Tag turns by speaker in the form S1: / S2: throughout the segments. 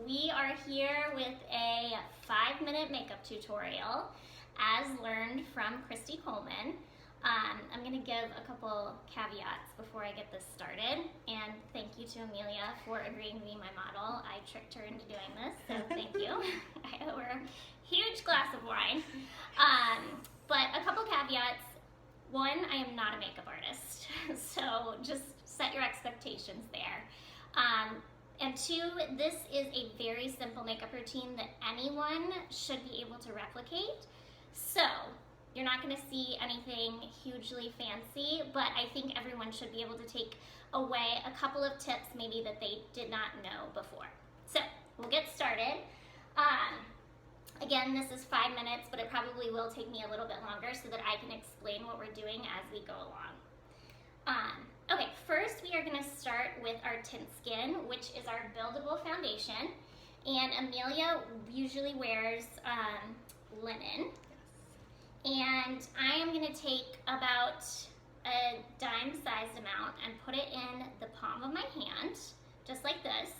S1: we are here with a 5-minute makeup tutorial as learned from Christy Coleman. I'm going to give a couple caveats before I get this started, and thank you to Amelia for agreeing to be my model. I tricked her into doing this, so thank you. I owe her a huge glass of wine. But a couple caveats. One, I am not a makeup artist, so just set your expectations there. And two, this is a very simple makeup routine that anyone should be able to replicate. So you're not going to see anything hugely fancy, but I think everyone should be able to take away a couple of tips maybe that they did not know before. So we'll get started. Again, this is 5 minutes, but it probably will take me a little bit longer so that I can explain what we're doing as we go along. Okay, first we are going to start with our Tint Skin, which is our buildable foundation. And Amelia usually wears linen. And I am going to take about a dime-sized amount and put it in the palm of my hand, just like this.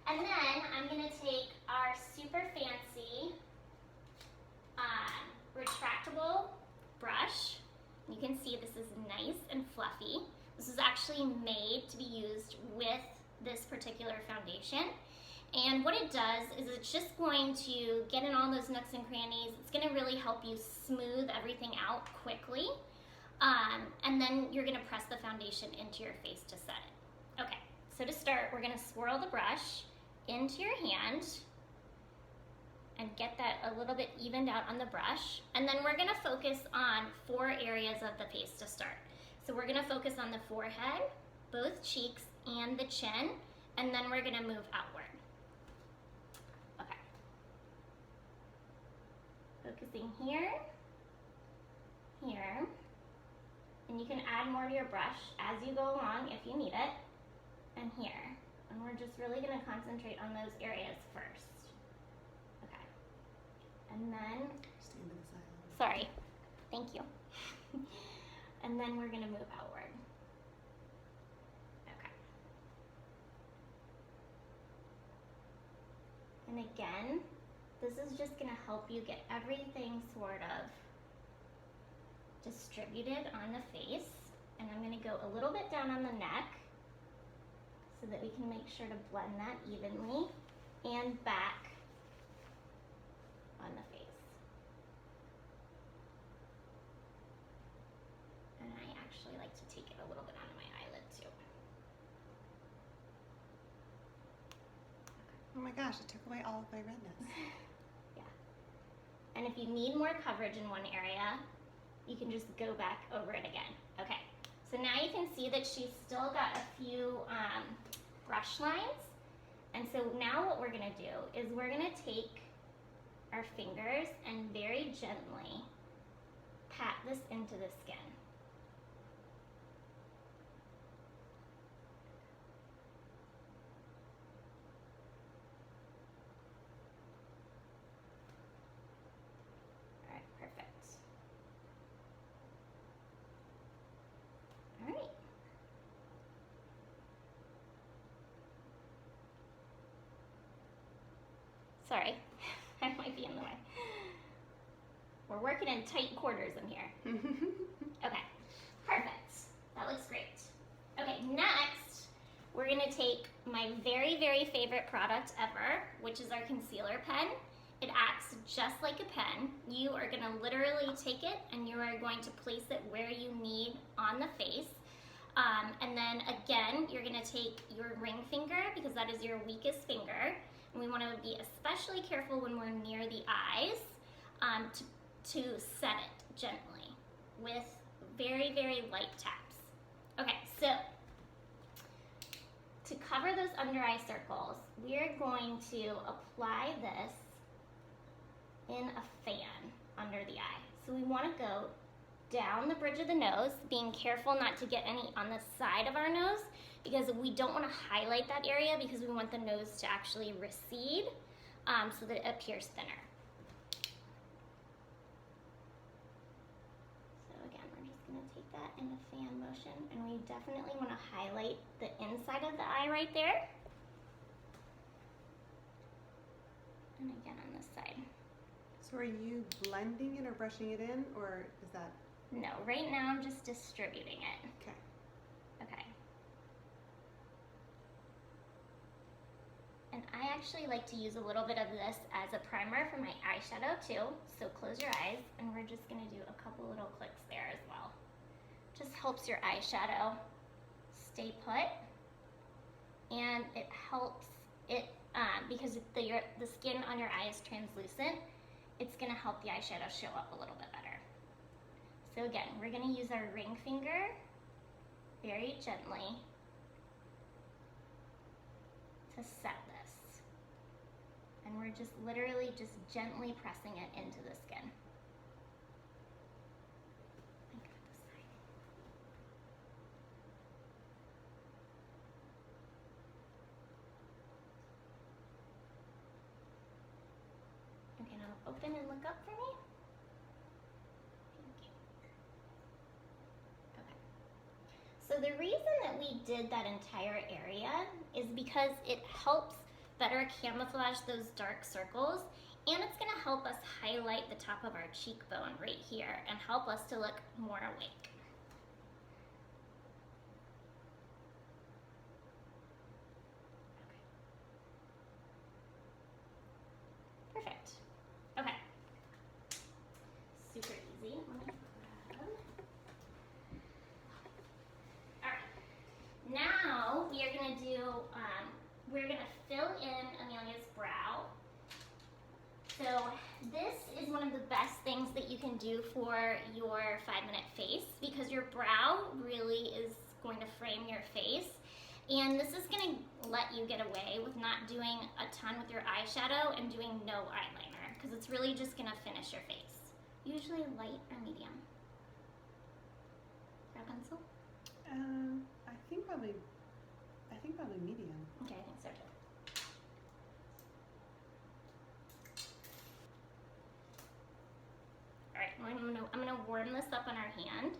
S1: And then I'm going to take our super fancy retractable brush. You can see this is nice and fluffy. This is actually made to be used with this particular foundation. And what it does is it's just going to get in all those nooks and crannies. It's going to really help you smooth everything out quickly. And then you're going to press the foundation into your face to set it. Okay, so to start, we're going to swirl the brush into your hand and get that a little bit evened out on the brush. And then we're going to focus on 4 areas of the face to start. So we're going to focus on the forehead, both cheeks, and the chin, and then we're going to move outward. Okay. Focusing here, here, and you can add more to your brush as you go along if you need it, and here. And we're just really going to concentrate on those areas first. Okay. And then,
S2: Stand to the side.
S1: sorry, thank you. And then we're going to move outward. Okay. And again, this is just going to help you get everything sort of distributed on the face. And I'm going to go a little bit down on the neck so that we can make sure to blend that evenly, and back on the face. And I actually like to take it a little bit onto my eyelid too.
S2: Oh my gosh, it took away all of my redness.
S1: Yeah. And if you need more coverage in one area, you can just go back over it again. Okay. So now you can see that she's still got a few brush lines. And so now what we're going to do is we're going to take our fingers and very gently pat this into the skin. All right, perfect. All right. Sorry, I might be in the way. We're working in tight quarters in here. Okay, perfect. That looks great. Okay, next, we're gonna take my very, very favorite product ever, which is our concealer pen. It acts just like a pen. You are gonna literally take it and you are going to place it where you need on the face. And then again, you're gonna take your ring finger because that is your weakest finger. And we want to be especially careful when we're near the eyes to set it gently with very, very light taps. Okay, so to cover those under eye circles, we're going to apply this in a fan under the eye. So we want to go down the bridge of the nose, being careful not to get any on the side of our nose, because we don't want to highlight that area because we want the nose to actually recede so that it appears thinner. So again, we're just going to take that in a fan motion, and we definitely want to highlight the inside of the eye right there. And again on this side.
S2: So are you blending it or brushing it in, or is that?
S1: No, right now I'm just distributing it.
S2: Okay.
S1: Okay. And I actually like to use a little bit of this as a primer for my eyeshadow too. So close your eyes and we're just gonna do a couple little clicks there as well. Just helps your eyeshadow stay put. And it helps it, because the skin on your eye is translucent, it's gonna help the eyeshadow show up a little bit better. So again, we're gonna use our ring finger very gently to set this. And we're just literally just gently pressing it into the skin. Okay, now open and look up for me. Thank you. Okay. So the reason that we did that entire area is because it helps better camouflage those dark circles, and it's gonna help us highlight the top of our cheekbone right here and help us to look more awake. Perfect. Okay. Super easy. Let me grab. All right. Now we are gonna do, we're gonna fill in Amelia's brow. So this is one of the best things that you can do for your 5-minute face, because your brow really is going to frame your face. And this is gonna let you get away with not doing a ton with your eyeshadow and doing no eyeliner, because it's really just gonna finish your face. Usually light or medium? Or a pencil?
S2: I think probably medium.
S1: Okay, I think so too. All right, I'm gonna warm this up on our hand.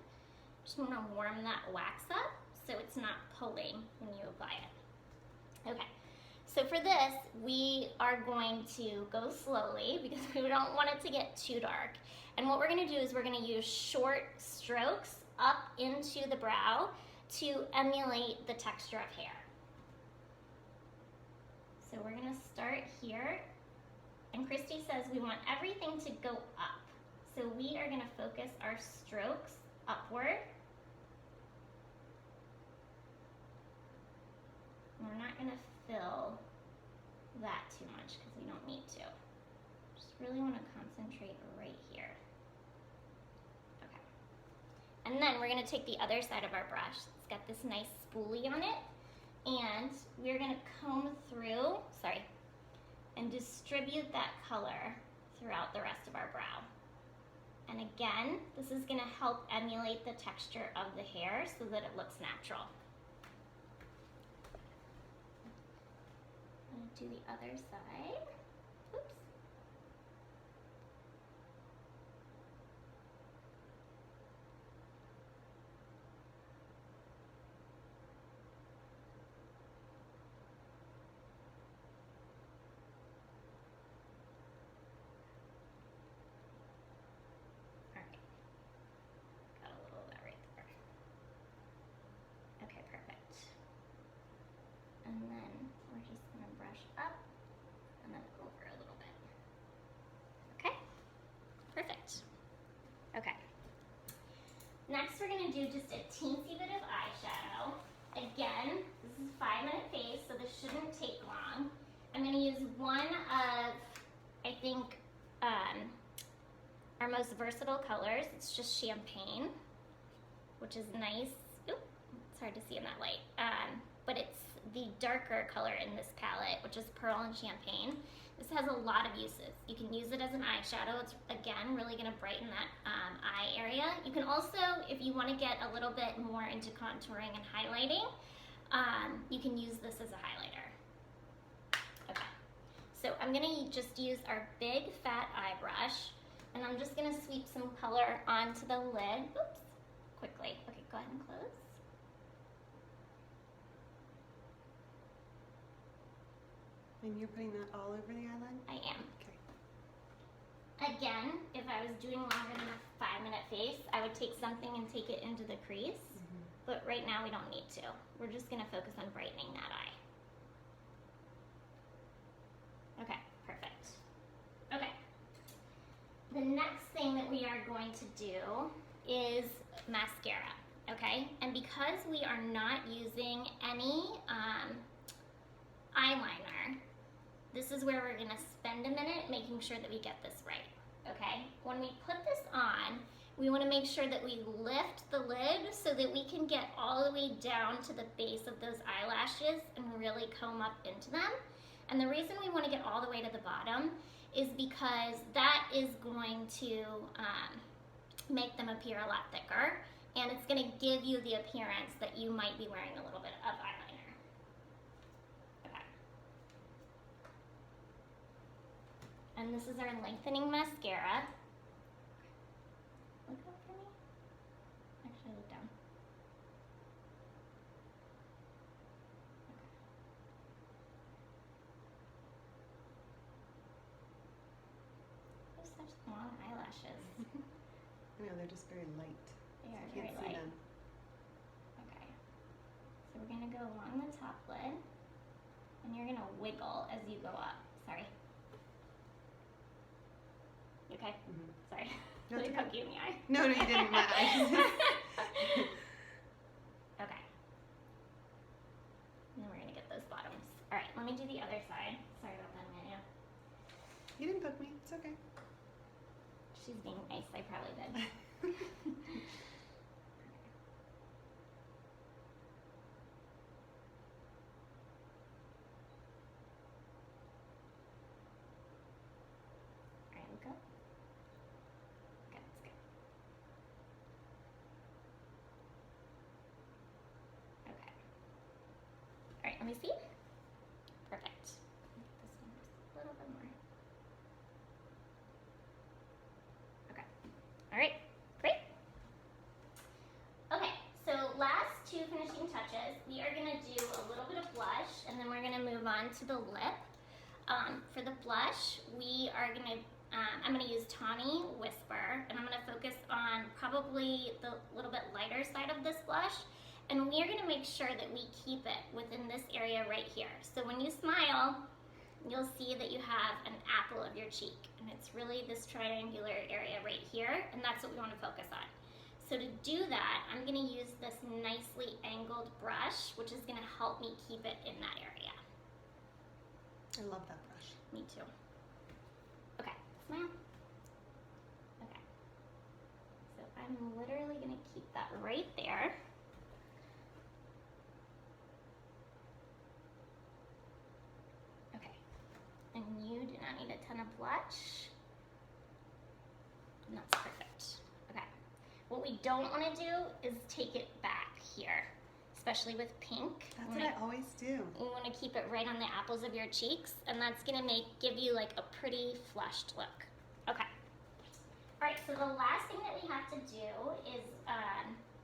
S1: Just wanna warm that wax up so it's not pulling when you apply it. Okay, so for this, we are going to go slowly because we don't want it to get too dark. And what we're gonna do is we're gonna use short strokes up into the brow to emulate the texture of hair. So we're gonna start here, and Christy says we want everything to go up. So we are gonna focus our strokes upward. And we're not gonna fill that too much because we don't need to. Just really wanna concentrate right here. Okay. And then we're gonna take the other side of our brush. It's got this nice spoolie on it. And we're gonna comb through, and distribute that color throughout the rest of our brow. And again, this is gonna help emulate the texture of the hair so that it looks natural. I'm gonna do the other side. Oops. And then we're just gonna brush up and then over a little bit. Okay, perfect. Okay. Next we're gonna do just a teensy bit of eyeshadow. Again, this is 5-minute face, so this shouldn't take long. I'm gonna use one of, I think, our most versatile colors. It's just champagne, which is nice. Oop, it's hard to see in that light. But it's the darker color in this palette, which is Pearl and Champagne. This has a lot of uses. You can use it as an eyeshadow. It's, again, really gonna brighten that eye area. You can also, if you wanna get a little bit more into contouring and highlighting, you can use this as a highlighter. Okay, so I'm gonna just use our big fat eye brush, and I'm just gonna sweep some color onto the lid. Oops, quickly. Okay, go ahead and close.
S2: And you're putting that all over the eyelid?
S1: I am. Again, if I was doing longer than a 5-minute face, I would take something and take it into the crease. But right now we don't need to. We're just gonna focus on brightening that eye. Okay, perfect. Okay. The next thing that we are going to do is mascara, okay? And because we are not using any eyeliner, this is where we're gonna spend a minute making sure that we get this right, okay? When we put this on, we wanna make sure that we lift the lid so that we can get all the way down to the base of those eyelashes and really comb up into them. And the reason we wanna get all the way to the bottom is because that is going to make them appear a lot thicker, and it's gonna give you the appearance that you might be wearing a little bit of eyeliner. Okay. And this is our lengthening mascara. Look up for me. Actually, look down. Okay. Those are such long eyelashes.
S2: I know, they're just very light.
S1: They are
S2: You
S1: very
S2: can't see
S1: light.
S2: them.
S1: Okay. So we're gonna go along the top lid, and you're gonna wiggle as you go up. Sorry. Okay. Sorry.
S2: No,
S1: Did
S2: it's
S1: I
S2: okay.
S1: poke you in the eye?
S2: No, you didn't. My eyes.
S1: Okay. And then we're gonna get those bottoms. All right, let me do the other side. Sorry about that, Amelia.
S2: You didn't poke me. It's okay.
S1: She's being nice. I probably did. All right, look up. Okay, that's good. Okay. All right, let me see. Perfect. This one just a little bit more. Okay. All right, great. Okay, so last two finishing touches, we are gonna do a little bit of blush, and then we're gonna move on to the lip. For the blush, we are gonna, I'm gonna use Tawny Whisper, and I'm gonna focus on probably the little bit lighter side of this blush, and we are gonna make sure that we keep it within this area right here. So when you smile, you'll see that you have an apple of your cheek, and it's really this triangular area right here, and that's what we wanna focus on. So to do that, I'm gonna use this nicely angled brush, which is gonna help me keep it in that area.
S2: I love that brush.
S1: Me too. Okay, smile. Okay. So I'm literally gonna keep that right there. Okay. And you do not need a ton of blush. And that's perfect. Okay. What we don't wanna do is take it back here, especially with pink.
S2: That's what I always do.
S1: You want to keep it right on the apples of your cheeks, and that's going to give you like a pretty flushed look. Okay. All right, so the last thing that we have to do is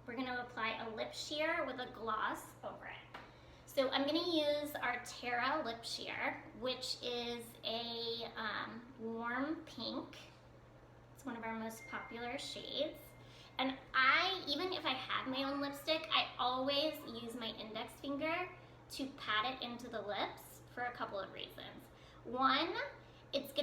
S1: we're going to apply a lip sheer with a gloss over it. So I'm going to use our Terra lip sheer, which is a warm pink. It's one of our most popular shades. And even if I have my own lipstick, I always use my index finger to pat it into the lips for a couple of reasons. One, it's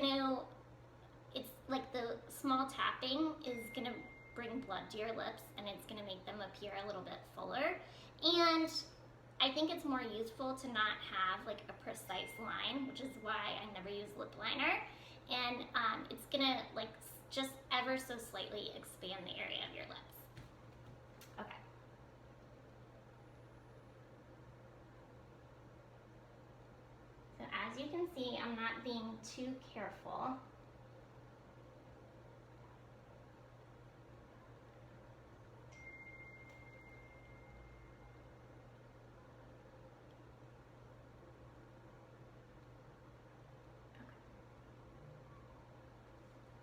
S1: like the small tapping is gonna bring blood to your lips, and it's gonna make them appear a little bit fuller. And I think it's more useful to not have like a precise line, which is why I never use lip liner. And it's gonna like just ever so slightly expand the area of your lips. Okay. So as you can see, I'm not being too careful.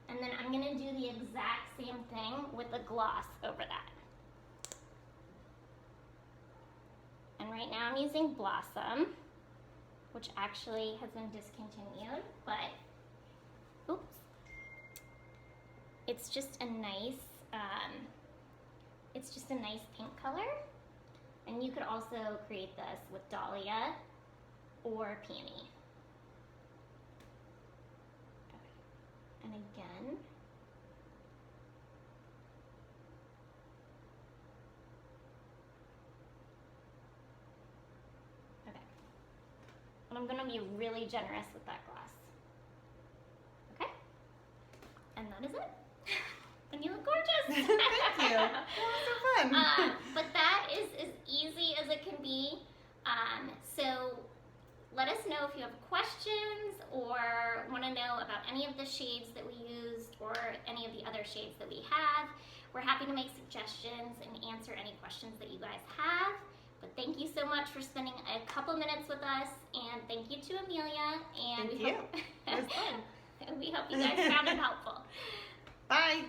S1: And then I'm gonna do the exact same thing with the gloss over that. And right now I'm using Blossom, which actually has been discontinued, but, oops. it's just a nice, pink color. And you could also create this with dahlia or peony. And again, okay. And I'm gonna be really generous with that gloss. Okay? And that is it. And you look gorgeous.
S2: Thank you. That was so fun.
S1: But that is as easy as it can be. So let us know if you have questions or want to know about any of the shades that we used or any of the other shades that we have. We're happy to make suggestions and answer any questions that you guys have. But thank you so much for spending a couple minutes with us, and thank you to Amelia. And
S2: Thank you. It was fun.
S1: And we hope you guys found it helpful.
S2: Bye.